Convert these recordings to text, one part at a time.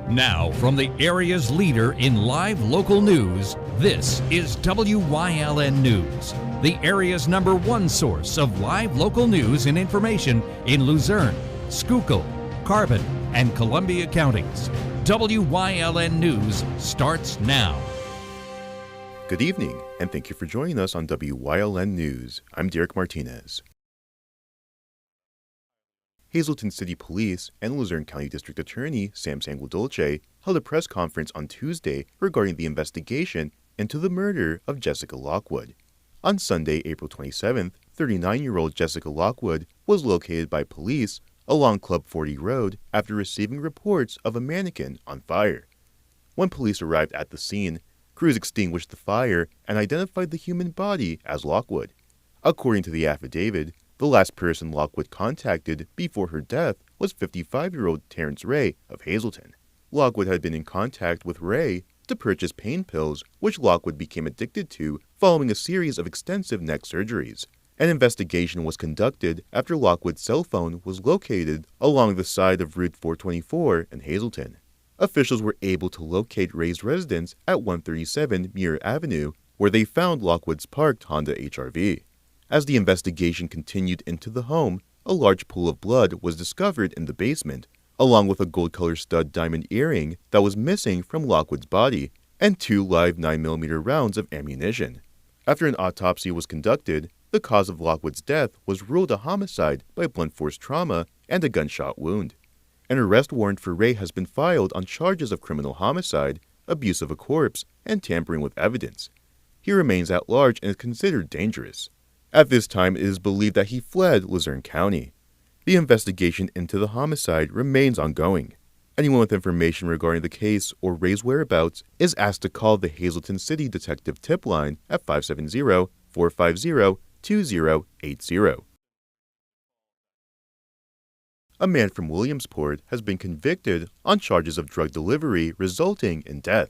Now, from the area's leader in live local news, this is Wyln News, the area's #1 source of live local news and information in Luzerne, Schuylkill, Carbon, and Columbia counties. Wyln News starts now. Good evening, and thank you for joining us on Wyln News. I'm Derek Martinez. Hazleton City Police and Luzerne County District Attorney Sam Sanguadolce held a press conference on Tuesday regarding the investigation into the murder of Jessica Lockwood. On Sunday, April 27th, 39-year-old Jessica Lockwood was located by police along Club 40 Road after receiving reports of a mannequin on fire. When police arrived at the scene, crews extinguished the fire and identified the human body as Lockwood. According to the affidavit, the last person Lockwood contacted before her death was 55-year-old Terrence Ray of Hazleton. Lockwood had been in contact with Ray to purchase pain pills, which Lockwood became addicted to following a series of extensive neck surgeries. An investigation was conducted after Lockwood's cell phone was located along the side of Route 424 in Hazleton. Officials were able to locate Ray's residence at 137 Muir Avenue, where they found Lockwood's parked Honda HR-V. As the investigation continued into the home, a large pool of blood was discovered in the basement, along with a gold-colored stud diamond earring that was missing from Lockwood's body, and 2 live 9mm rounds of ammunition. After an autopsy was conducted, the cause of Lockwood's death was ruled a homicide by blunt force trauma and a gunshot wound. An arrest warrant for Ray has been filed on charges of criminal homicide, abuse of a corpse, and tampering with evidence. He remains at large and is considered dangerous. At this time, it is believed that he fled Luzerne County. The investigation into the homicide remains ongoing. Anyone with information regarding the case or Ray's whereabouts is asked to call the Hazleton City Detective Tip Line at 570-450-2080. A man from Williamsport has been convicted on charges of drug delivery resulting in death.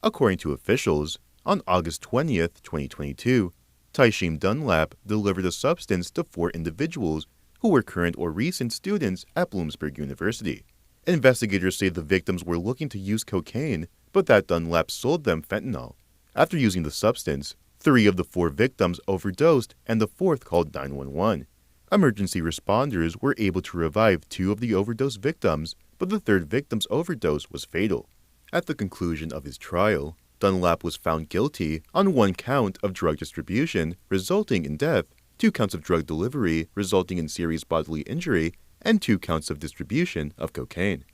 According to officials, on August 20th, 2022, Tyshim Dunlap delivered a substance to 4 individuals who were current or recent students at Bloomsburg University. Investigators say the victims were looking to use cocaine, but that Dunlap sold them fentanyl. After using the substance, 3 of the 4 victims overdosed and the 4th called 911. Emergency responders were able to revive 2 of the overdose victims, but the 3rd victim's overdose was fatal. At the conclusion of his trial, Dunlap was found guilty on 1 count of drug distribution resulting in death, 2 counts of drug delivery resulting in serious bodily injury, and 2 counts of distribution of cocaine.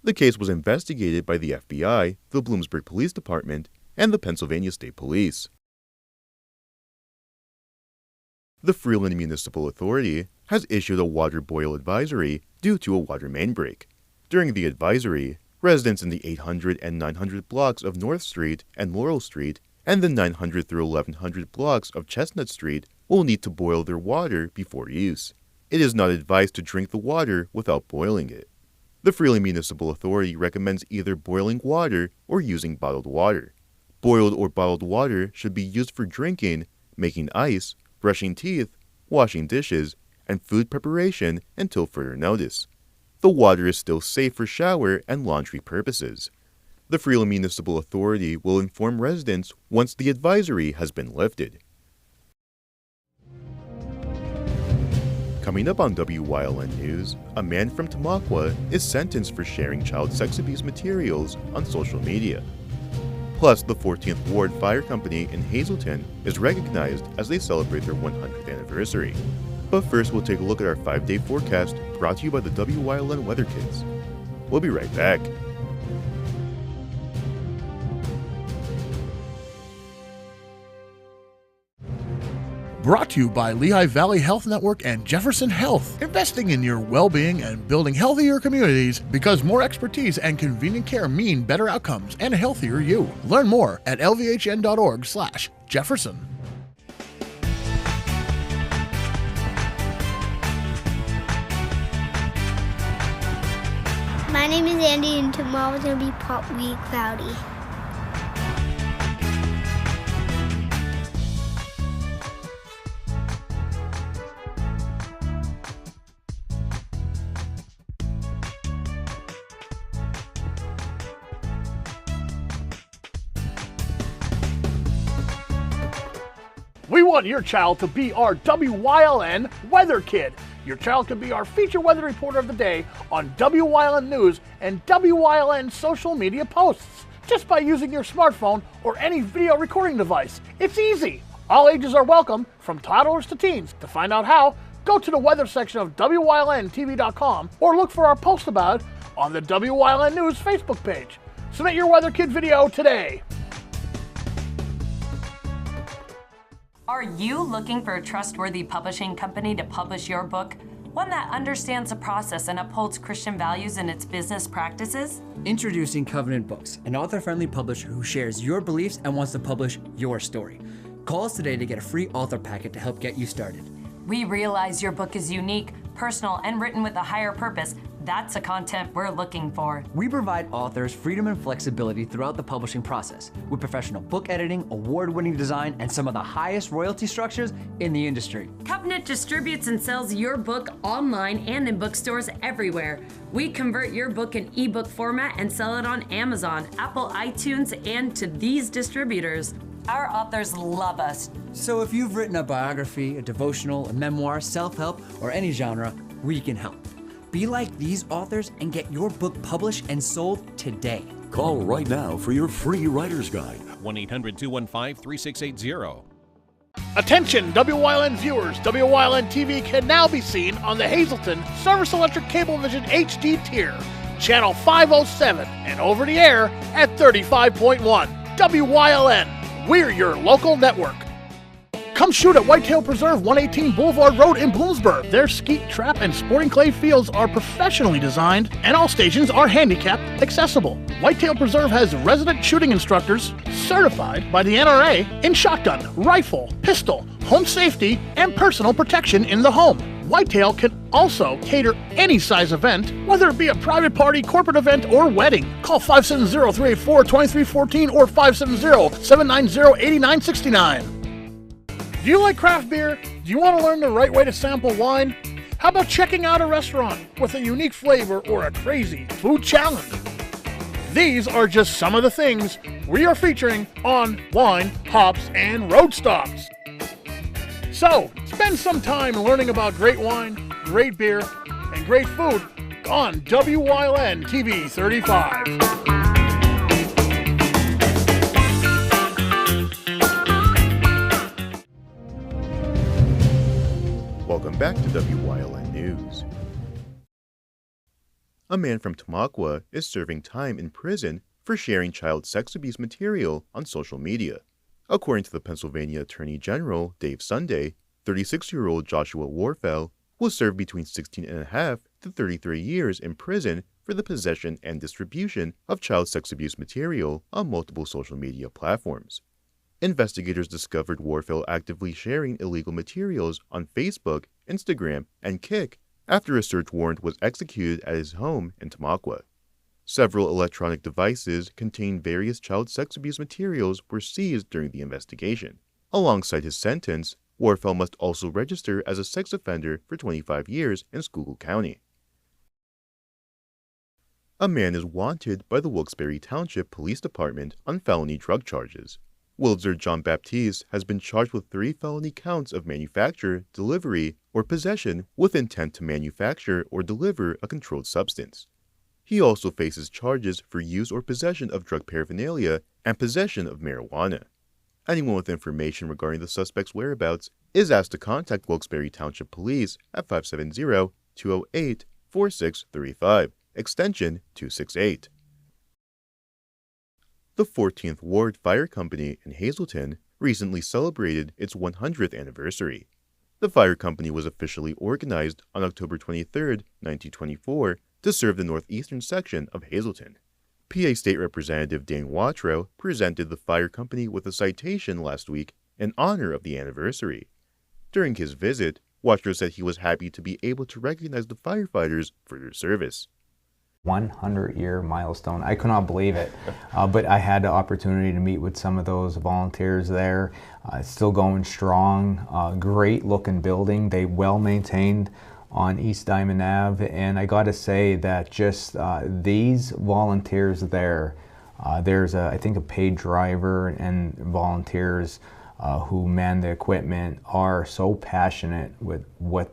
The case was investigated by the FBI, the Bloomsburg Police Department, and the Pennsylvania State Police. The Wyln Municipal Authority has issued a water boil advisory due to a water main break. During the advisory, residents in the 800 and 900 blocks of North Street and Laurel Street and the 900 through 1100 blocks of Chestnut Street will need to boil their water before use. It is not advised to drink the water without boiling it. The Wyln Municipal Authority recommends either boiling water or using bottled water. Boiled or bottled water should be used for drinking, making ice, brushing teeth, washing dishes, and food preparation until further notice. The water is still safe for shower and laundry purposes. The Wyln Municipal Authority will inform residents once the advisory has been lifted. Coming up on Wyln News, a man from Tamaqua is sentenced for sharing child sex abuse materials on social media. Plus, the 14th Ward Fire Company in Hazleton is recognized as they celebrate their 100th anniversary. But first, we'll take a look at our 5-day forecast brought to you by the Wyln Weather Kids. We'll be right back. Brought to you by Lehigh Valley Health Network and Jefferson Health. Investing in your well-being and building healthier communities because more expertise and convenient care mean better outcomes and a healthier you. Learn more at lvhn.org/Jefferson. My name is Andy, and tomorrow's going to be partly cloudy. We want your child to be our WYLN Weather Kid. Your child can be our feature weather reporter of the day on WYLN News and WYLN social media posts, just by using your smartphone or any video recording device. It's easy. All ages are welcome, from toddlers to teens. To find out how, go to the weather section of WYLNTV.com or look for our post about it on the WYLN News Facebook page. Submit your Weather Kid video today. Are you looking for a trustworthy publishing company to publish your book? One that understands the process and upholds Christian values in its business practices? Introducing Covenant Books, an author-friendly publisher who shares your beliefs and wants to publish your story. Call us today to get a free author packet to help get you started. We realize your book is unique, personal, and written with a higher purpose. That's the content we're looking for. We provide authors freedom and flexibility throughout the publishing process with professional book editing, award-winning design, and some of the highest royalty structures in the industry. Covenant distributes and sells your book online and in bookstores everywhere. We convert your book in ebook format and sell it on Amazon, Apple iTunes, and to these distributors. Our authors love us. So if you've written a biography, a devotional, a memoir, self-help, or any genre, we can help. Be like these authors and get your book published and sold today. Call right now for your free writer's guide. 1-800-215-3680. Attention, WYLN viewers. WYLN TV can now be seen on the Hazelton Service Electric Cablevision HD tier, channel 507, and over the air at 35.1. WYLN, we're your local network. Come shoot at Whitetail Preserve, 118 Boulevard Road in Bloomsburg. Their skeet, trap, and sporting clay fields are professionally designed, and all stations are handicap accessible. Whitetail Preserve has resident shooting instructors certified by the NRA in shotgun, rifle, pistol, home safety, and personal protection in the home. Whitetail can also cater any size event, whether it be a private party, corporate event, or wedding. Call 570-384-2314 or 570-790-8969. Do you like craft beer? Do you want to learn the right way to sample wine? How about checking out a restaurant with a unique flavor or a crazy food challenge? These are just some of the things we are featuring on Wine, Hops, and Road Stops. So, spend some time learning about great wine, great beer, and great food on WYLN TV 35. Welcome back to WYLN News. A man from Tamaqua is serving time in prison for sharing child sex abuse material on social media. According to the Pennsylvania Attorney General, Dave Sunday, 36-year-old Joshua Warfel will serve between 16.5 to 33 years in prison for the possession and distribution of child sex abuse material on multiple social media platforms. Investigators discovered Warfel actively sharing illegal materials on Facebook, Instagram, and Kik after a search warrant was executed at his home in Tamaqua. Several electronic devices containing various child sex abuse materials were seized during the investigation. Alongside his sentence, Warfel must also register as a sex offender for 25 years in Schuylkill County. A man is wanted by the Wilkes-Barre Township Police Department on felony drug charges. Wiltzer John Baptiste has been charged with 3 felony counts of manufacture, delivery, or possession with intent to manufacture or deliver a controlled substance. He also faces charges for use or possession of drug paraphernalia and possession of marijuana. Anyone with information regarding the suspect's whereabouts is asked to contact Wilkes-Barre Township Police at 570-208-4635, extension 268. The 14th Ward Fire Company in Hazleton recently celebrated its 100th anniversary. The fire company was officially organized on October 23, 1924, to serve the northeastern section of Hazleton. PA State Representative Dan Watrow presented the fire company with a citation last week in honor of the anniversary. During his visit, Watrow said he was happy to be able to recognize the firefighters for their service. 100-year milestone. I could not believe it, but I had the opportunity to meet with some of those volunteers there. It's still going strong. Great looking building. They well maintained on East Diamond Ave, and I got to say that just these volunteers there, there's I think a paid driver and volunteers who man the equipment are so passionate with what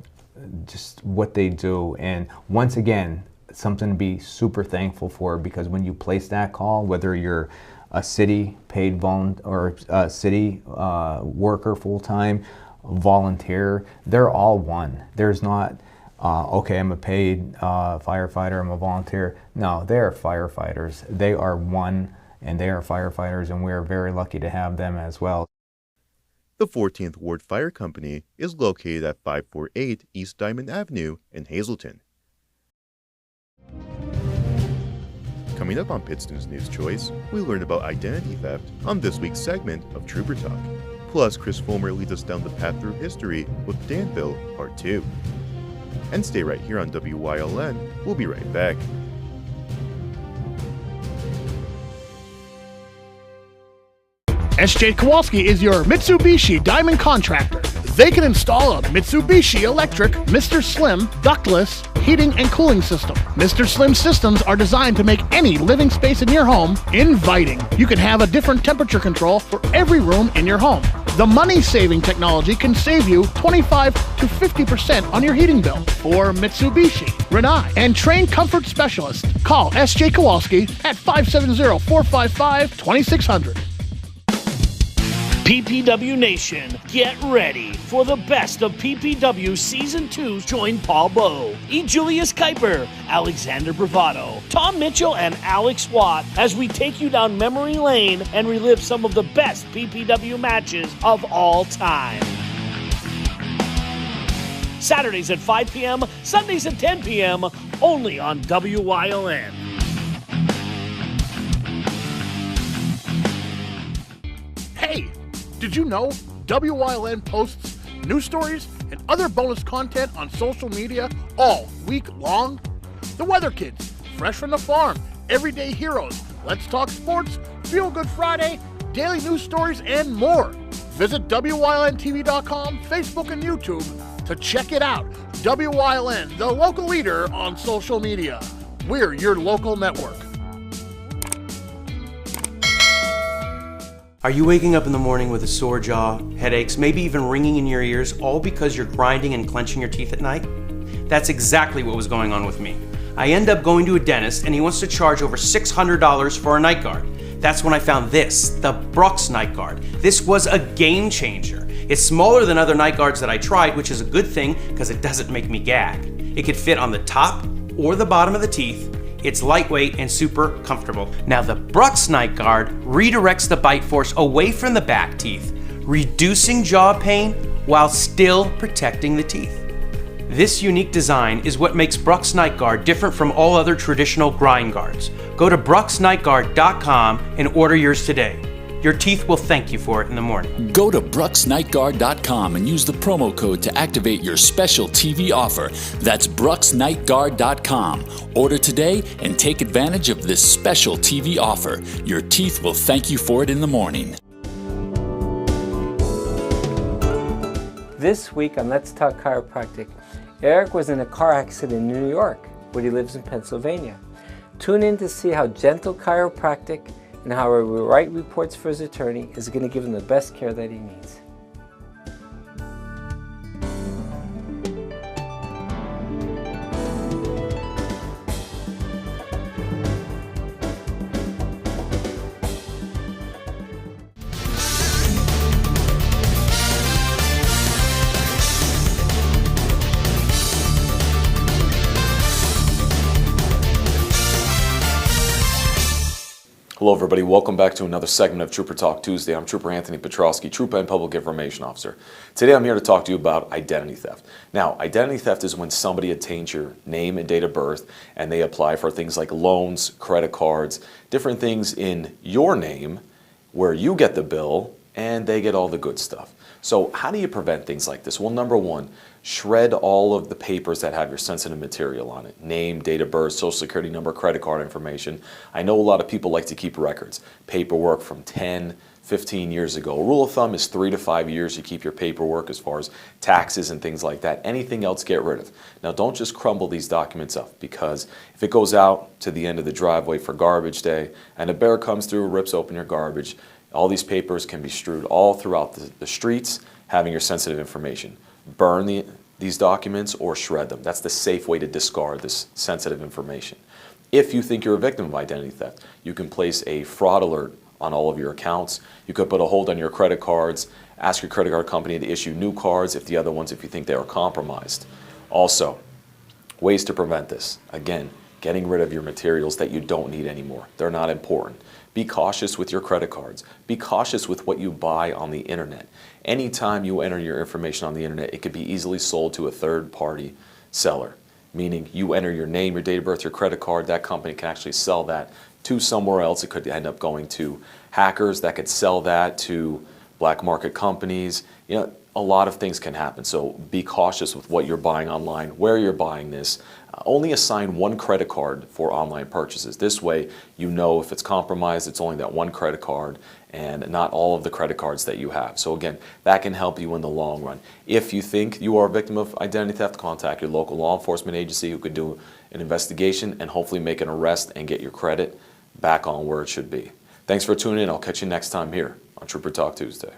they do. And once again, something to be super thankful for, because when you place that call, whether you're a city paid or a city worker full-time, volunteer, they're all one. There's not, okay, I'm a paid firefighter, I'm a volunteer. No, they are firefighters. They are one, and they are firefighters, and we are very lucky to have them as well. The 14th Ward Fire Company is located at 548 East Diamond Avenue in Hazleton. Coming up on Pittston's News Choice, we learn about identity theft on this week's segment of Trooper Talk. Plus, Chris Fulmer leads us down the path through history with Danville Part 2. And stay right here on WYLN. We'll be right back. SJ Kowalski is your Mitsubishi Diamond contractor. They can install a Mitsubishi electric Mr. Slim ductless heating and cooling system. Mr. Slim systems are designed to make any living space in your home inviting. You can have a different temperature control for every room in your home. The money-saving technology can save you 25 to 50% on your heating bill. For Mitsubishi, Renai, and trained comfort specialists, call SJ Kowalski at 570-455-2600. PPW Nation, get ready for the best of PPW Season 2. Join Paul Bowe, E. Julius Kuiper, Alexander Bravado, Tom Mitchell, and Alex Watt as we take you down memory lane and relive some of the best PPW matches of all time. Saturdays at 5 p.m., Sundays at 10 p.m., only on WYLN. Hey! Did you know WYLN posts news stories and other bonus content on social media all week long? The Weather Kids, Fresh from the Farm, Everyday Heroes, Let's Talk Sports, Feel Good Friday, daily news stories, and more. Visit WYLNTV.com, Facebook, and YouTube to check it out. WYLN, the local leader on social media. We're your local network. Are you waking up in the morning with a sore jaw, headaches, maybe even ringing in your ears, all because you're grinding and clenching your teeth at night? That's exactly what was going on with me. I end up going to a dentist and he wants to charge over $600 for a night guard. That's when I found this, the Brux night guard. This was a game changer. It's smaller than other night guards that I tried, which is a good thing because it doesn't make me gag. It could fit on the top or the bottom of the teeth. It's lightweight and super comfortable. Now the Brux Night Guard redirects the bite force away from the back teeth, reducing jaw pain while still protecting the teeth. This unique design is what makes Brux Night Guard different from all other traditional grind guards. Go to bruxnightguard.com and order yours today. Your teeth will thank you for it in the morning. Go to bruxnightguard.com and use the promo code to activate your special TV offer. That's bruxnightguard.com. Order today and take advantage of this special TV offer. Your teeth will thank you for it in the morning. This week on Let's Talk Chiropractic, Eric was in a car accident in New York, but he lives in Pennsylvania. Tune in to see how gentle chiropractic and how he will write reports for his attorney is going to give him the best care that he needs. Hello everybody, welcome back to another segment of Trooper Talk Tuesday. I'm Trooper Anthony Petrowski, Trooper and Public Information Officer. Today I'm here to talk to you about identity theft. Now, identity theft is when somebody obtains your name and date of birth and they apply for things like loans, credit cards, different things in your name where you get the bill and they get all the good stuff. So how do you prevent things like this? Well, number one, shred all of the papers that have your sensitive material on it. Name, date of birth, social security number, credit card information. I know a lot of people like to keep records. Paperwork from 10, 15 years ago. A rule of thumb is 3 to 5 years you keep your paperwork as far as taxes and things like that. Anything else, get rid of. Now don't just crumble these documents up, because if it goes out to the end of the driveway for garbage day and a bear comes through, rips open your garbage, All these papers can be strewed all throughout the streets, having your sensitive information. Burn these documents or shred them. That's the safe way to discard this sensitive information. If you think you're a victim of identity theft, you can place a fraud alert on all of your accounts. You could put a hold on your credit cards, ask your credit card company to issue new cards if you think they are compromised. Also, ways to prevent this. Again, getting rid of your materials that you don't need anymore. They're not important. Be cautious with your credit cards. Be cautious with what you buy on the internet. Anytime you enter your information on the internet, it could be easily sold to a third-party seller, meaning you enter your name, your date of birth, your credit card, that company can actually sell that to somewhere else. It could end up going to hackers that could sell that to black market companies. You know, a lot of things can happen. So be cautious with what you're buying online, where you're buying this. Only assign one credit card for online purchases. This way, you know if it's compromised, it's only that one credit card and not all of the credit cards that you have. So again, that can help you in the long run. If you think you are a victim of identity theft, contact your local law enforcement agency who could do an investigation and hopefully make an arrest and get your credit back on where it should be. Thanks for tuning in. I'll catch you next time here on Trooper Talk Tuesday.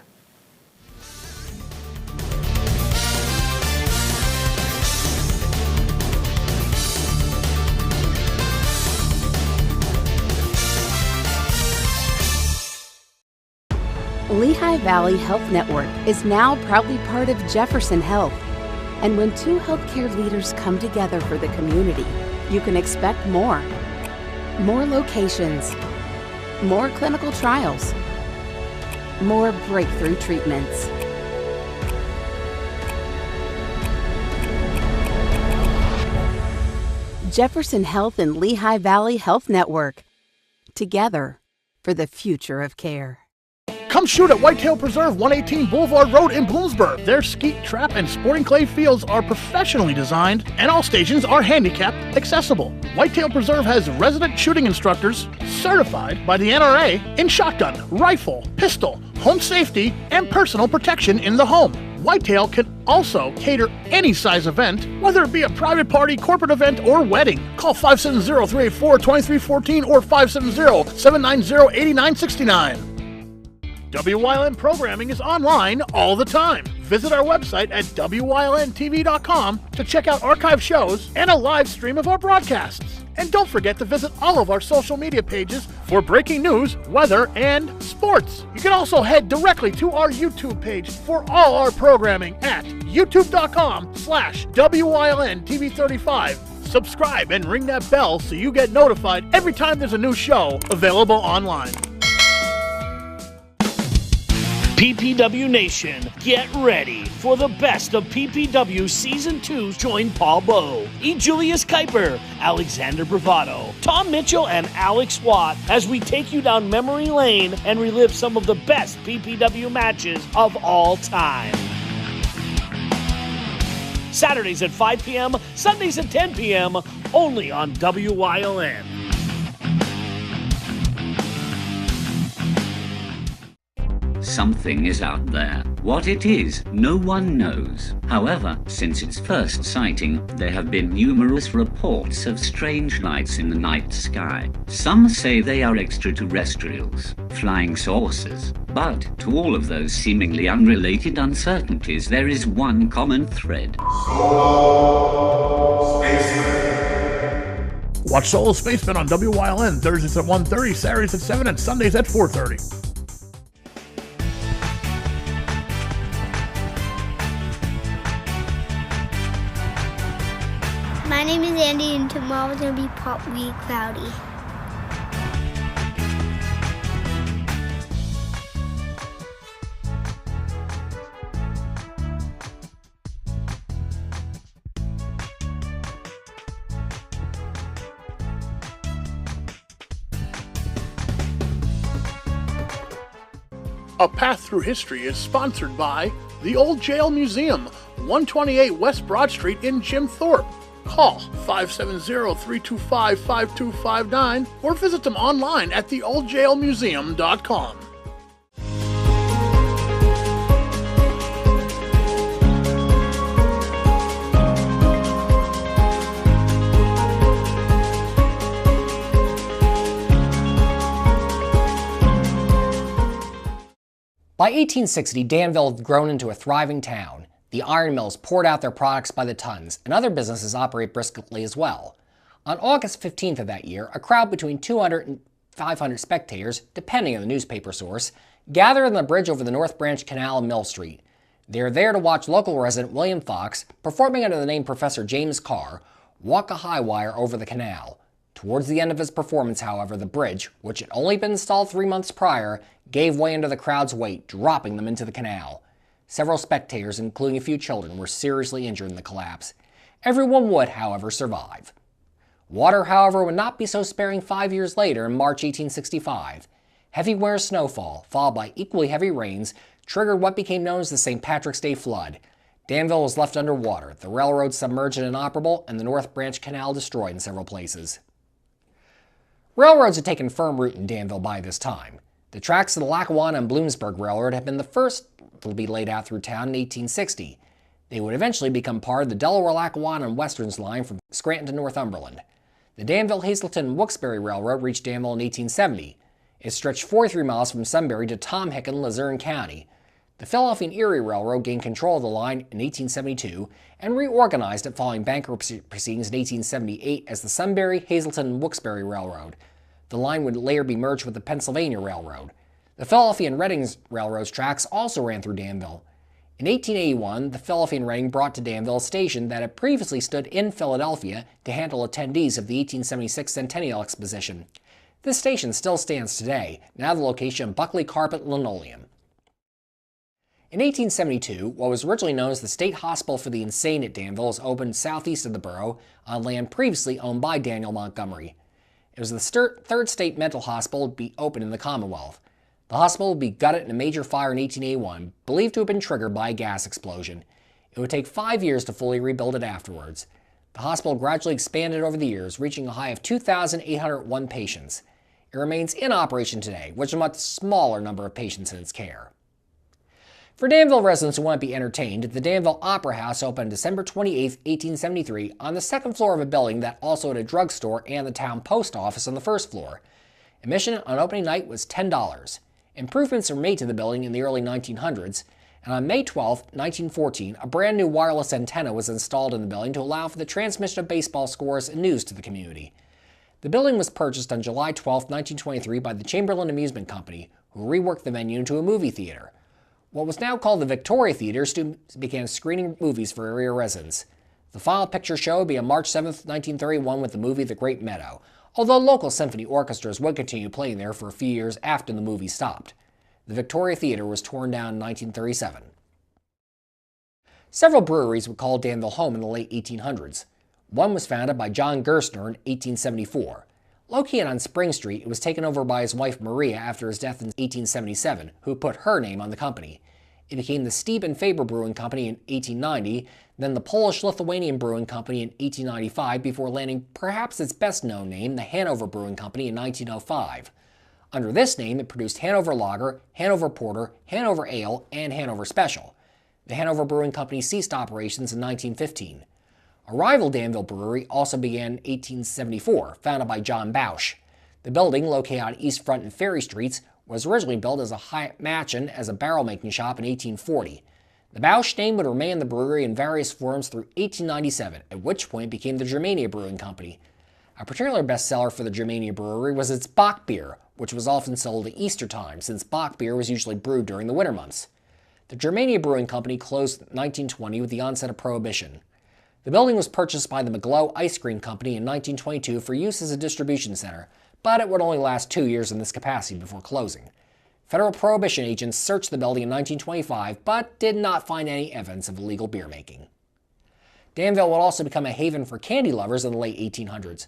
Lehigh Valley Health Network is now proudly part of Jefferson Health. And when two healthcare leaders come together for the community, you can expect more. More locations, more clinical trials, more breakthrough treatments. Jefferson Health and Lehigh Valley Health Network. Together for the future of care. Come shoot at Whitetail Preserve, 118 Boulevard Road in Bloomsburg. Their skeet, trap, and sporting clay fields are professionally designed, and all stations are handicapped accessible. Whitetail Preserve has resident shooting instructors certified by the NRA in shotgun, rifle, pistol, home safety, and personal protection in the home. Whitetail can also cater any size event, whether it be a private party, corporate event, or wedding. Call 570-384-2314 or 570-790-8969. WYLN programming is online all the time. Visit our website at WYLNTV.com to check out archive shows and a live stream of our broadcasts. And don't forget to visit all of our social media pages for breaking news, weather, and sports. You can also head directly to our YouTube page for all our programming at youtube.com/WYLNTV35. Subscribe and ring that bell so you get notified every time there's a new show available online. PPW Nation, get ready for the best of PPW Season 2. Join Paul Bowe, E. Julius Kuiper, Alexander Bravado, Tom Mitchell, and Alex Watt as we take you down memory lane and relive some of the best PPW matches of all time. Saturdays at 5 p.m., Sundays at 10 p.m., only on WYLN. Something is out there. What it is, no one knows. However, since its first sighting, there have been numerous reports of strange lights in the night sky. Some say they are extraterrestrials, flying saucers. But to all of those seemingly unrelated uncertainties, there is one common thread. Solo Spaceman. Watch Solo Spaceman on WYLN Thursdays at 1:30, Saturdays at 7, and Sundays at 4:30. My name is Andy, and tomorrow's going to be partly cloudy. A Path Through History is sponsored by the Old Jail Museum, 128 West Broad Street in Jim Thorpe. Call 570-325-5259 or visit them online at theoldjailmuseum.com. By 1860, Danville had grown into a thriving town. The iron mills poured out their products by the tons, and other businesses operate briskly as well. On August 15th of that year, a crowd between 200 and 500 spectators, depending on the newspaper source, gathered on the bridge over the North Branch Canal and Mill Street. They were there to watch local resident William Fox, performing under the name Professor James Carr, walk a high wire over the canal. Towards the end of his performance, however, the bridge, which had only been installed 3 months prior, gave way under the crowd's weight, dropping them into the canal. Several spectators, including a few children, were seriously injured in the collapse. Everyone would, however, survive. Water, however, would not be so sparing 5 years later in March 1865. Heavy winter snowfall, followed by equally heavy rains, triggered what became known as the St. Patrick's Day flood. Danville was left underwater, the railroad submerged and inoperable, and the North Branch Canal destroyed in several places. Railroads had taken firm root in Danville by this time. The tracks of the Lackawanna and Bloomsburg Railroad had been the first to be laid out through town in 1860. They would eventually become part of the Delaware, Lackawanna, and Westerns line from Scranton to Northumberland. The Danville, Hazleton, and Wilkes-Barre Railroad reached Danville in 1870. It stretched 43 miles from Sunbury to Tom Hick in Luzerne County. The Philadelphia and Erie Railroad gained control of the line in 1872 and reorganized it following bankruptcy proceedings in 1878 as the Sunbury, Hazleton, and Wilkes-Barre Railroad. The line would later be merged with the Pennsylvania Railroad. The Philadelphia and Reading Railroad's tracks also ran through Danville. In 1881, the Philadelphia and Reading brought to Danville a station that had previously stood in Philadelphia to handle attendees of the 1876 Centennial Exposition. This station still stands today, now the location of Buckley Carpet Linoleum. In 1872, what was originally known as the State Hospital for the Insane at Danville was opened southeast of the borough on land previously owned by Daniel Montgomery. It was the third state mental hospital to be opened in the Commonwealth. The hospital would be gutted in a major fire in 1881, believed to have been triggered by a gas explosion. It would take 5 years to fully rebuild it afterwards. The hospital gradually expanded over the years, reaching a high of 2,801 patients. It remains in operation today, which is a much smaller number of patients in its care. For Danville residents who want to be entertained, the Danville Opera House opened December 28, 1873, on the second floor of a building that also had a drugstore and the town post office on the first floor. Admission on opening night was $10. Improvements were made to the building in the early 1900s, and on May 12, 1914, a brand new wireless antenna was installed in the building to allow for the transmission of baseball scores and news to the community. The building was purchased on July 12, 1923 by the Chamberlain Amusement Company, who reworked the venue into a movie theater. What was now called the Victoria Theater students began screening movies for area residents. The final picture show would be on March 7, 1931 with the movie The Great Meadow, although local symphony orchestras would continue playing there for a few years after the movie stopped. The Victoria Theater was torn down in 1937. Several breweries would call Danville home in the late 1800s. One was founded by John Gerstner in 1874. Located on Spring Street, it was taken over by his wife Maria after his death in 1877, who put her name on the company. It became the Stieb and Faber Brewing Company in 1890, then the Polish-Lithuanian Brewing Company in 1895, before landing perhaps its best-known name, the Hanover Brewing Company, in 1905. Under this name, it produced Hanover Lager, Hanover Porter, Hanover Ale, and Hanover Special. The Hanover Brewing Company ceased operations in 1915. A rival Danville brewery also began in 1874, founded by John Bausch. The building, located on East Front and Ferry Streets, was originally built as a Hyatt Mansion as a barrel-making shop in 1840. The Bausch name would remain the brewery in various forms through 1897, at which point it became the Germania Brewing Company. A particular bestseller for the Germania Brewery was its Bock beer, which was often sold at Easter time, since Bock beer was usually brewed during the winter months. The Germania Brewing Company closed in 1920 with the onset of Prohibition. The building was purchased by the McGlow Ice Cream Company in 1922 for use as a distribution center, but it would only last 2 years in this capacity before closing. Federal prohibition agents searched the building in 1925, but did not find any evidence of illegal beer making. Danville would also become a haven for candy lovers in the late 1800s.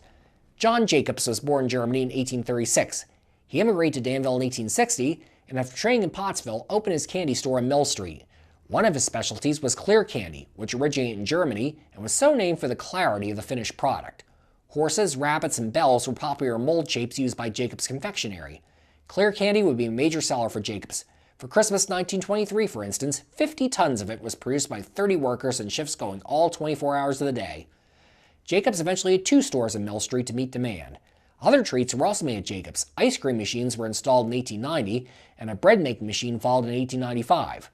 John Jacobs was born in Germany in 1836. He immigrated to Danville in 1860, and after training in Pottsville, opened his candy store on Mill Street. One of his specialties was clear candy, which originated in Germany and was so named for the clarity of the finished product. Horses, rabbits, and bells were popular mold shapes used by Jacobs Confectionery. Clear candy would be a major seller for Jacobs. For Christmas 1923, for instance, 50 tons of it was produced by 30 workers in shifts going all 24 hours of the day. Jacobs eventually had 2 stores in Mill Street to meet demand. Other treats were also made at Jacobs. Ice cream machines were installed in 1890, and a bread-making machine followed in 1895.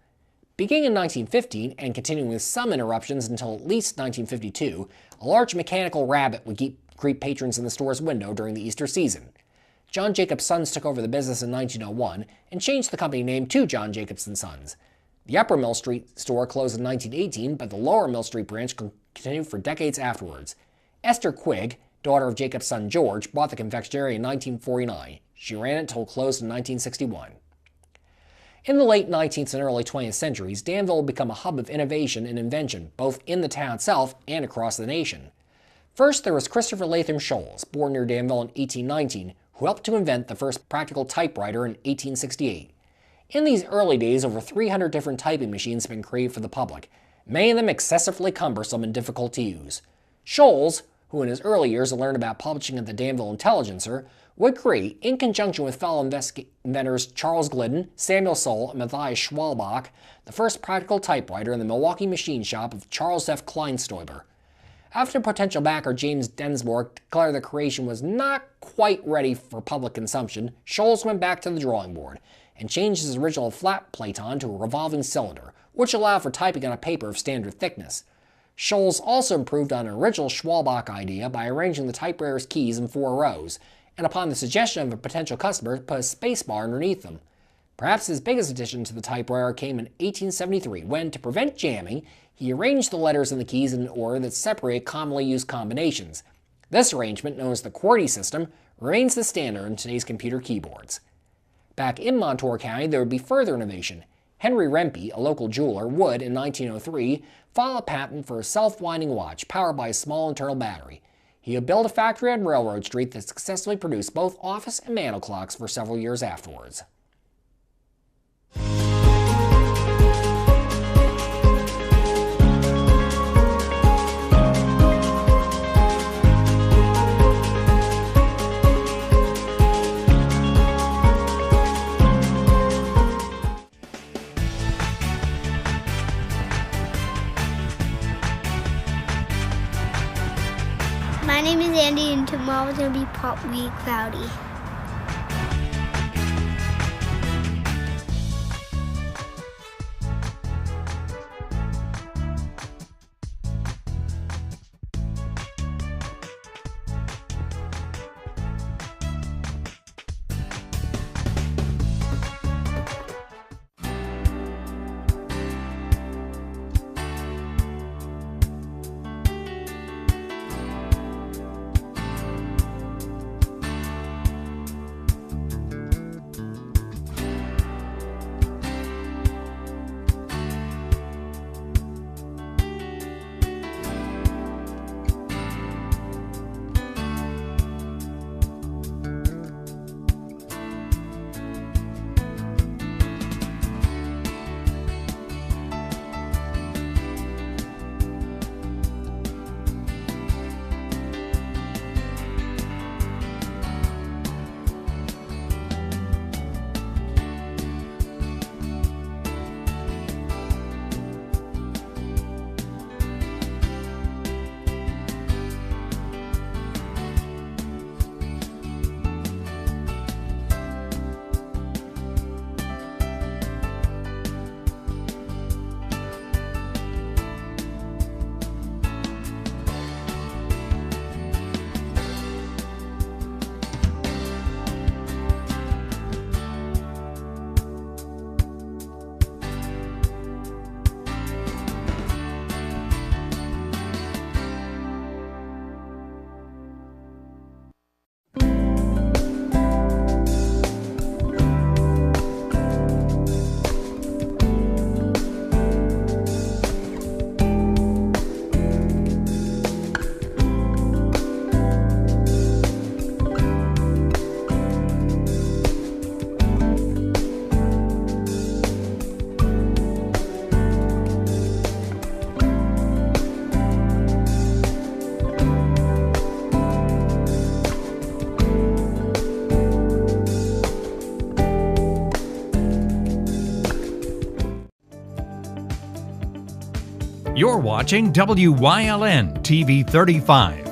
Beginning in 1915, and continuing with some interruptions until at least 1952, a large mechanical rabbit would greet patrons in the store's window during the Easter season. John Jacobs' Sons took over the business in 1901 and changed the company name to John Jacobs & Sons. The Upper Mill Street store closed in 1918, but the Lower Mill Street branch continued for decades afterwards. Esther Quigg, daughter of Jacobs' son George, bought the confectionery in 1949. She ran it until it closed in 1961. In the late 19th and early 20th centuries, Danville would become a hub of innovation and invention, both in the town itself and across the nation. First, there was Christopher Latham Sholes, born near Danville in 1819, who helped to invent the first practical typewriter in 1868. In these early days, over 300 different typing machines had been created for the public, many of them excessively cumbersome and difficult to use. Sholes, who in his early years had learned about publishing at the Danville Intelligencer, would create, in conjunction with fellow inventors Charles Glidden, Samuel Soule, and Matthias Schwalbach, the first practical typewriter in the Milwaukee machine shop of Charles F. Kleinstoiber. After potential backer James Densmore declared the creation was not quite ready for public consumption, Sholes went back to the drawing board and changed his original flat platon to a revolving cylinder, which allowed for typing on a paper of standard thickness. Sholes also improved on an original Schwalbach idea by arranging the typewriter's keys in 4 rows, and upon the suggestion of a potential customer, put a spacebar underneath them. Perhaps his biggest addition to the typewriter came in 1873, when, to prevent jamming, he arranged the letters and the keys in an order that separated commonly used combinations. This arrangement, known as the QWERTY system, remains the standard in today's computer keyboards. Back in Montour County, there would be further innovation. Henry Rempe, a local jeweler, would, in 1903, file a patent for a self-winding watch powered by a small internal battery. He would build a factory on Railroad Street that successfully produced both office and mantel clocks for several years afterwards. My name is Andy, and tomorrow's going to be partly cloudy. You're watching WYLN TV 35,